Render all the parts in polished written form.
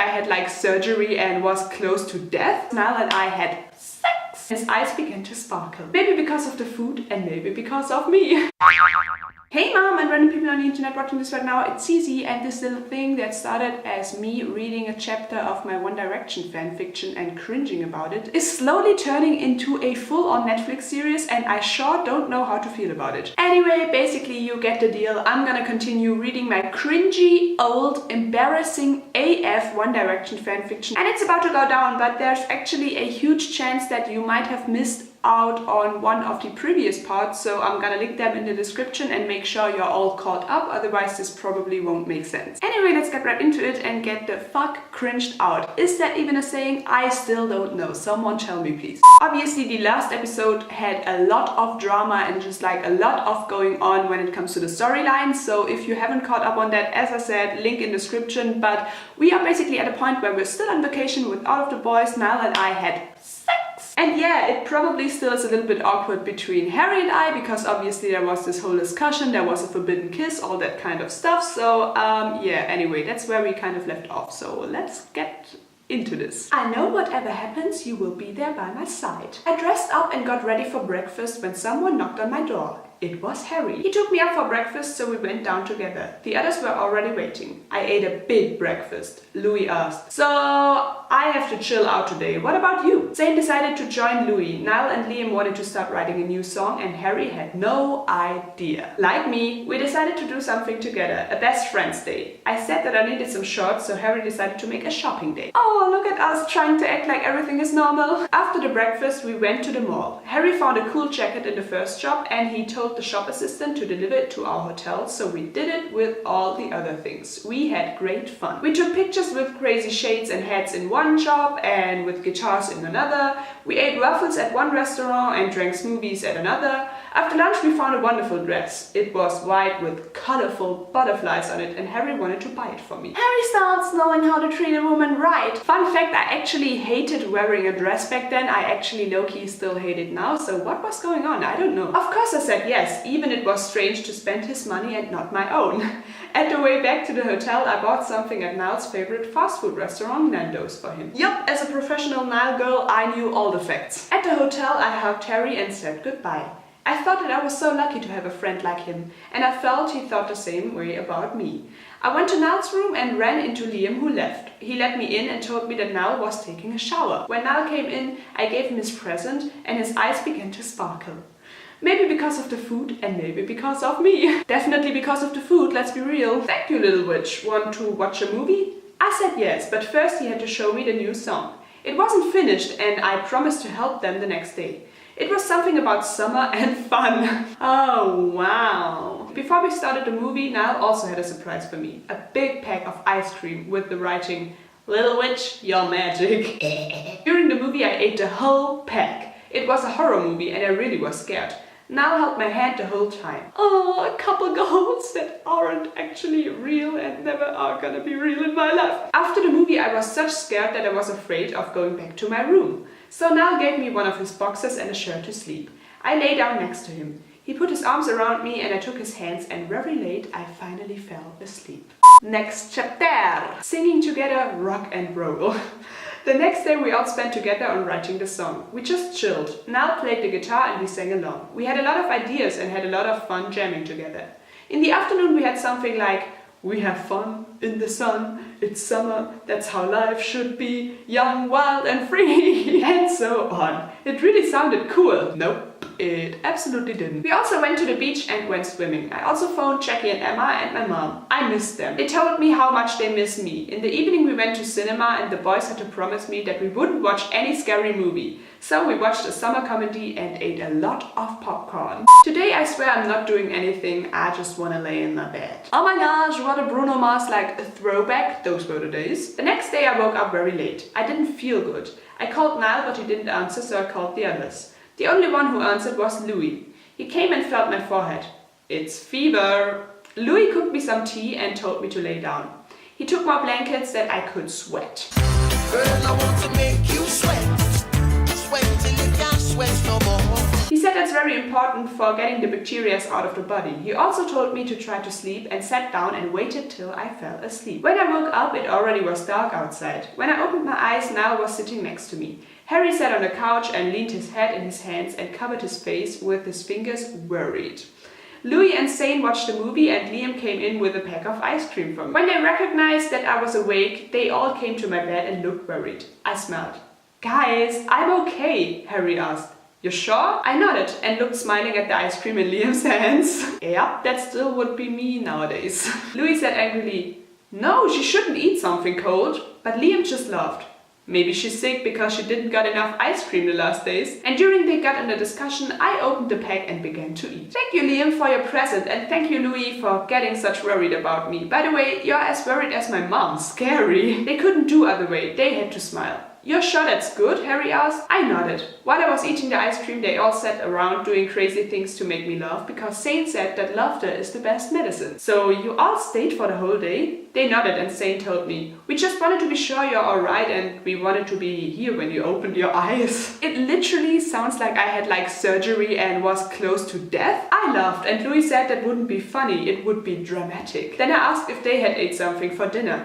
I had like surgery and was close to death. Niall and I had sex. His eyes began to sparkle. Maybe because of the food and maybe because of me. Hey mom and random people on the internet watching this right now, it's Zizi, and this little thing that started as me reading a chapter of my One Direction fanfiction and cringing about it is slowly turning into a full-on Netflix series, and I sure don't know how to feel about it. Anyway, basically you get the deal. I'm gonna continue reading my cringy, old, embarrassing AF One Direction fanfiction, and it's about to go down, but there's actually a huge chance that you might have missed out on one of the previous parts, so I'm gonna link them in the description and make sure you're all caught up, otherwise this probably won't make sense. Anyway, let's get right into it and get the fuck cringed out. Is that even a saying? I still don't know. Someone tell me please. Obviously the last episode had a lot of drama and just like a lot of going on when it comes to the storyline, so if you haven't caught up on that, as I said, link in description. But we are basically at a point where we're still on vacation with all of the boys. Niall and I had sex. And yeah, it probably still is a little bit awkward between Harry and I, because obviously there was this whole discussion, there was a forbidden kiss, all that kind of stuff. So yeah, anyway, that's where we kind of left off. So let's get into this. I know whatever happens, you will be there by my side. I dressed up and got ready for breakfast when someone knocked on my door. It was Harry. He took me up for breakfast, so we went down together. The others were already waiting. I ate a big breakfast. Louis asked, "So I have to chill out today. What about you?" Zayn decided to join Louis. Niall and Liam wanted to start writing a new song, and Harry had no idea. Like me, we decided to do something together, a best friends day. I said that I needed some shorts, so Harry decided to make a shopping day. Oh, look at us trying to act like everything is normal. After the breakfast, we went to the mall. Harry found a cool jacket in the first shop, and he told the shop assistant to deliver it to our hotel, so we did it with all the other things. We had great fun. We took pictures with crazy shades and hats in one shop and with guitars in another. We ate waffles at one restaurant and drank smoothies at another. After lunch we found a wonderful dress. It was white with colorful butterflies on it, and Harry wanted to buy it for me. Harry starts knowing how to treat a woman right. Fun fact, I actually hated wearing a dress back then. I actually low-key still hate it now, so what was going on? I don't know. Of course I said yes, even it was strange to spend his money and not my own. At the way back to the hotel, I bought something at Niall's favorite fast food restaurant, Nando's, for him. Yup, as a professional Niall girl, I knew all the facts. At the hotel, I hugged Harry and said goodbye. I thought that I was so lucky to have a friend like him, and I felt he thought the same way about me. I went to Niall's room and ran into Liam, who left. He let me in and told me that Niall was taking a shower. When Niall came in, I gave him his present, and his eyes began to sparkle. Maybe because of the food and maybe because of me. Definitely because of the food, let's be real. Thank you, little witch. Want to watch a movie? I said yes, but first he had to show me the new song. It wasn't finished, and I promised to help them the next day. It was something about summer and fun. Oh wow. Before we started the movie, Niall also had a surprise for me. A big pack of ice cream with the writing, "Little witch, you're magic." During the movie I ate the whole pack. It was a horror movie and I really was scared. Niall held my hand the whole time. Oh, a couple goals that aren't actually real and never are gonna be real in my life. After the movie I was such scared that I was afraid of going back to my room. So Niall gave me one of his boxes and a shirt to sleep. I lay down next to him. He put his arms around me and I took his hands, and very late I finally fell asleep. Next chapter! Singing together, rock and roll. The next day we all spent together on writing the song. We just chilled. Niall played the guitar and we sang along. We had a lot of ideas and had a lot of fun jamming together. In the afternoon we had something like, "We have fun in the sun, it's summer, that's how life should be, young, wild and free," and so on. It really sounded cool. Nope. It absolutely didn't. We also went to the beach and went swimming. I also phoned Jackie and Emma and my mom. I missed them. They told me how much they miss me. In the evening we went to cinema and the boys had to promise me that we wouldn't watch any scary movie. So we watched a summer comedy and ate a lot of popcorn. Today I swear I'm not doing anything, I just wanna lay in my bed. Oh my gosh, what a Bruno Mars like a throwback. Those were the days. The next day I woke up very late. I didn't feel good. I called Niall but he didn't answer, so I called the others. The only one who answered was Louis. He came and felt my forehead. "It's fever." Louis cooked me some tea and told me to lay down. He took more blankets that I could sweat. Girl, I want to make you sweat. Sweat till you can't sweat no more. He said that's very important for getting the bacteria out of the body. He also told me to try to sleep and sat down and waited till I fell asleep. When I woke up, it already was dark outside. When I opened my eyes, Niall was sitting next to me. Harry sat on the couch and leaned his head in his hands and covered his face with his fingers, worried. Louis and Zane watched the movie and Liam came in with a pack of ice cream for me. When they recognized that I was awake, they all came to my bed and looked worried. I smiled. "Guys, I'm okay," Harry asked. "You sure?" I nodded and looked smiling at the ice cream in Liam's hands. Yep, that still would be me nowadays. Louis said angrily, "No, she shouldn't eat something cold." But Liam just laughed. Maybe she's sick because she didn't got enough ice cream the last days. And during they got in the discussion, I opened the pack and began to eat. Thank you, Liam, for your present, and thank you, Louis, for getting such worried about me. By the way, you're as worried as my mom. Scary. They couldn't do other way. They had to smile. "You're sure that's good?" Harry asked. I nodded. While I was eating the ice cream, they all sat around doing crazy things to make me laugh because Zane said that laughter is the best medicine. "So you all stayed for the whole day?" They nodded and Zane told me, "We just wanted to be sure you're alright and we wanted to be here when you opened your eyes." It literally sounds like I had like surgery and was close to death. I laughed and Louis said that wouldn't be funny, it would be dramatic. Then I asked if they had ate something for dinner.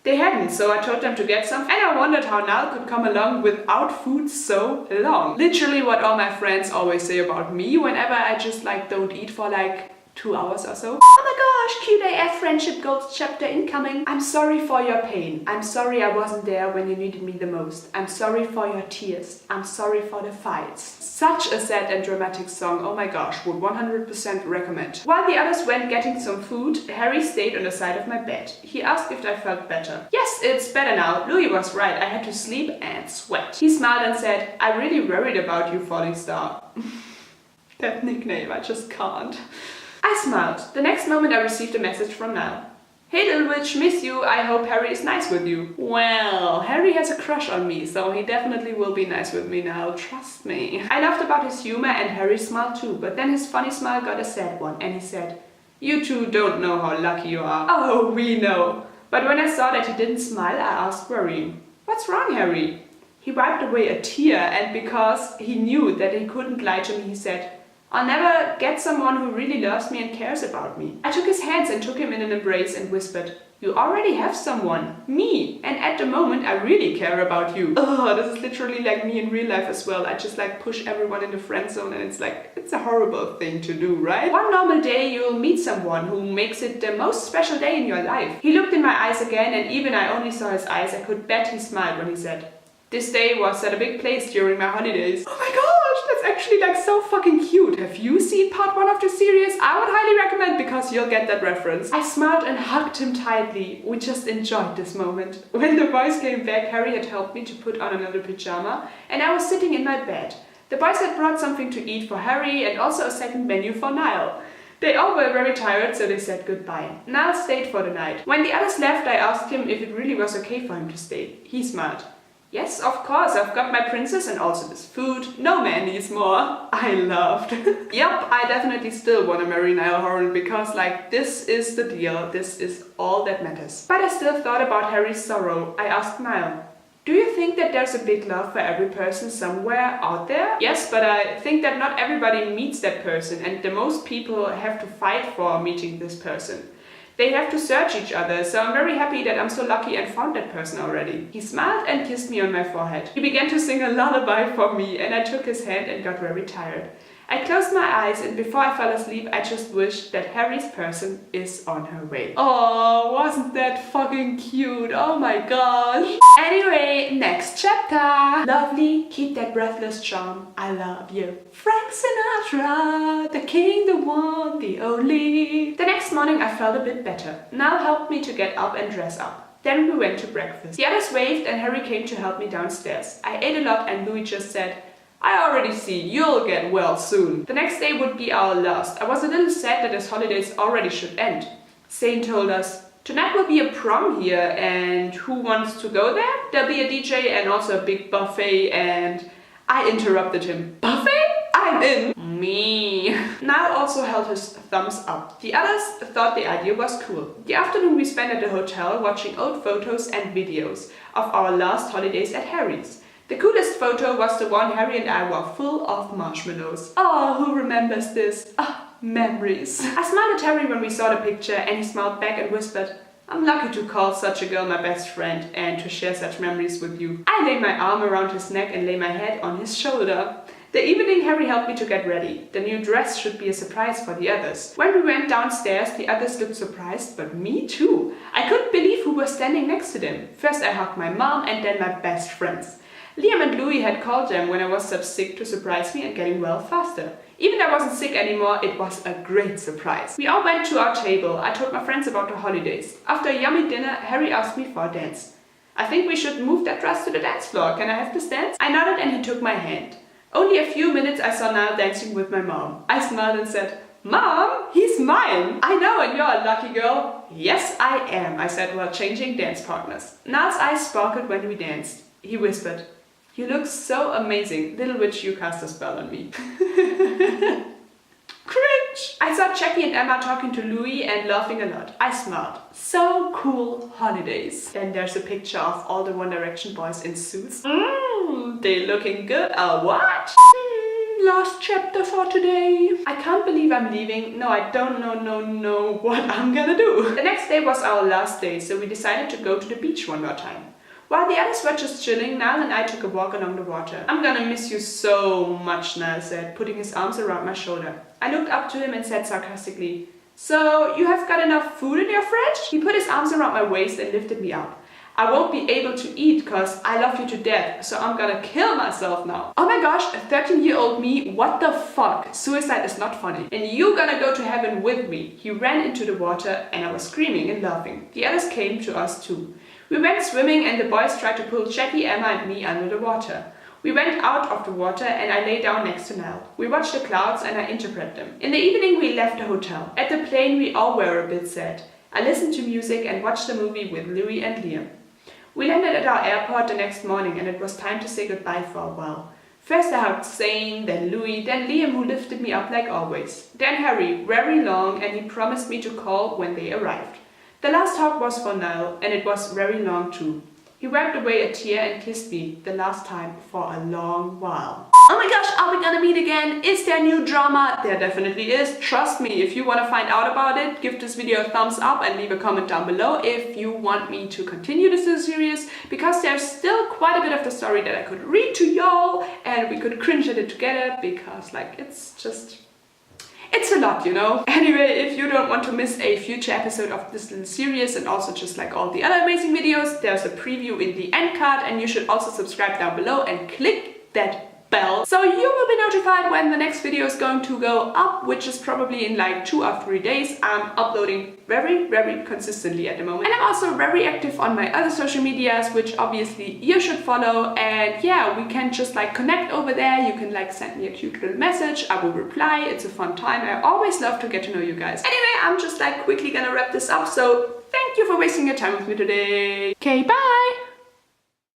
They hadn't, so I told them to get some, and I wondered how Niall could come along without food so long. Literally what all my friends always say about me whenever I just like don't eat for like 2 hours or so. Oh my gosh, cute AF friendship goals chapter incoming. I'm sorry for your pain. I'm sorry I wasn't there when you needed me the most. I'm sorry for your tears. I'm sorry for the fights. Such a sad and dramatic song, oh my gosh, would 100% recommend. While the others went getting some food, Harry stayed on the side of my bed. He asked if I felt better. Yes, it's better now. Louis was right, I had to sleep and sweat. He smiled and said, "I really worried about you, Falling Star." That nickname, I just can't. I smiled. The next moment I received a message from Niall. "Hey little witch, miss you. I hope Harry is nice with you." Well, Harry has a crush on me, so he definitely will be nice with me now, trust me. I laughed about his humor and Harry smiled too, but then his funny smile got a sad one and he said, "You two don't know how lucky you are." Oh, we know. But when I saw that he didn't smile, I asked worrying, "What's wrong, Harry?" He wiped away a tear and because he knew that he couldn't lie to me, he said, "I'll never get someone who really loves me and cares about me." I took his hands and took him in an embrace and whispered, "You already have someone, me, and at the moment I really care about you." Oh, this is literally like me in real life as well. I just like push everyone in the friend zone and it's like, it's a horrible thing to do, right? One normal day you'll meet someone who makes it the most special day in your life. He looked in my eyes again and even I only saw his eyes, I could bet he smiled when he said, "This day was at a big place during my holidays." Oh my gosh, that's actually like so fucking cute. Have you seen part 1 of the series? I would highly recommend because you'll get that reference. I smiled and hugged him tightly. We just enjoyed this moment. When the boys came back, Harry had helped me to put on another pyjama and I was sitting in my bed. The boys had brought something to eat for Harry and also a second menu for Niall. They all were very tired, so they said goodbye. Niall stayed for the night. When the others left, I asked him if it really was okay for him to stay. He smiled. "Yes, of course, I've got my princess and also this food. No man needs more." I laughed. Yep, I definitely still want to marry Niall Horan because like this is the deal, this is all that matters. But I still thought about Harry's sorrow. I asked Niall, "Do you think that there's a big love for every person somewhere out there?" Yes, but I think that not everybody meets that person and the most people have to fight for meeting this person. They have to search each other, so I'm very happy that I'm so lucky and found that person already. He smiled and kissed me on my forehead. He began to sing a lullaby for me and I took his hand and got very tired. I closed my eyes and before I fell asleep I just wished that Harry's person is on her way. Oh, wasn't that fucking cute? Oh my gosh. Anyway, next chapter. Lovely, keep that breathless charm. I love you. Frank Sinatra, the king, the one, the only. The next morning I felt a bit better. Niall helped me to get up and dress up. Then we went to breakfast. The others waved and Harry came to help me downstairs. I ate a lot and Louis just said, "I already see, you'll get well soon." The next day would be our last. I was a little sad that his holidays already should end. Zane told us, "Tonight will be a prom here and who wants to go there? There'll be a DJ and also a big buffet," and I interrupted him. "Buffet? I'm in." Me. Niall also held his thumbs up. The others thought the idea was cool. The afternoon we spent at the hotel watching old photos and videos of our last holidays at Harry's. The coolest photo was the one Harry and I were full of marshmallows. Oh, who remembers this? Ah, memories. I smiled at Harry when we saw the picture and he smiled back and whispered, I'm lucky to call such a girl my best friend and to share such memories with you. I lay my arm around his neck and lay my head on his shoulder. The evening Harry helped me to get ready. The new dress should be a surprise for the others. When we went downstairs, the others looked surprised, but me too. I couldn't believe who was standing next to them. First I hugged my mom and then my best friends. Liam and Louis had called them when I was so sick to surprise me and getting well faster. Even though I wasn't sick anymore, it was a great surprise. We all went to our table. I told my friends about the holidays. After a yummy dinner, Harry asked me for a dance. I think we should move that dress to the dance floor. Can I have this dance? I nodded and he took my hand. Only a few minutes I saw Niall dancing with my mom. I smiled and said, Mom, he's mine! I know, and you're a lucky girl. Yes, I am, I said while changing dance partners. Niall's eyes sparkled when we danced. He whispered, You look so amazing. Little witch, you cast a spell on me. Cringe! I saw Jackie and Emma talking to Louis and laughing a lot. I smiled. So cool holidays. Then there's a picture of all the One Direction boys in suits. They looking good. What? Last chapter for today. I can't believe I'm leaving. No, I don't know what I'm gonna do. The next day was our last day, so we decided to go to the beach one more time. While the others were just chilling, Niall and I took a walk along the water. I'm gonna miss you so much, Niall said, putting his arms around my shoulder. I looked up to him and said sarcastically, So, you have got enough food in your fridge? He put his arms around my waist and lifted me up. I won't be able to eat cause I love you to death, so I'm gonna kill myself now. Oh my gosh, a 13-year-old me, what the fuck? Suicide is not funny. And you gonna go to heaven with me. He ran into the water and I was screaming and laughing. The others came to us too. We went swimming and the boys tried to pull Jackie, Emma and me under the water. We went out of the water and I lay down next to Niall. We watched the clouds and I interpret them. In the evening we left the hotel. At the plane we all were a bit sad. I listened to music and watched the movie with Louis and Liam. We landed at our airport the next morning and it was time to say goodbye for a while. First I hugged Zane, then Louis, then Liam who lifted me up like always. Then Harry, very long, and he promised me to call when they arrived. The last hug was for Niall and it was very long too. He wiped away a tear and kissed me the last time for a long while. Oh my gosh, are we gonna meet again? Is there new drama? There definitely is. Trust me, if you want to find out about it, give this video a thumbs up and leave a comment down below if you want me to continue this series, because there's still quite a bit of the story that I could read to y'all and we could cringe at it together because it's a lot, you know? Anyway, if you don't want to miss a future episode of this little series and also just like all the other amazing videos, there's a preview in the end card and you should also subscribe down below and click that bell so you will be notified when the next video is going to go up, which is probably in like 2 or 3 days. I'm uploading very consistently at the moment and I'm also very active on my other social medias, which obviously you should follow. And yeah, we can just like connect over there. You can like send me a cute little message, I will reply. It's a fun time. I always love to get to know you guys. Anyway, I'm just like quickly gonna wrap this up, so thank you for wasting your time with me today. Okay, bye!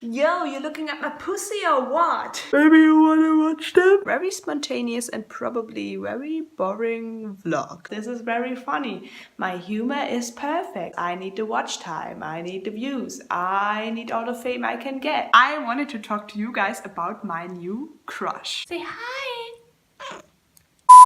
Yo, you're looking at my pussy or what? Maybe you wanna watch them? Very spontaneous and probably very boring vlog. This is very funny. My humor is perfect. I need the watch time. I need the views. I need all the fame I can get. I wanted to talk to you guys about my new crush. Say hi!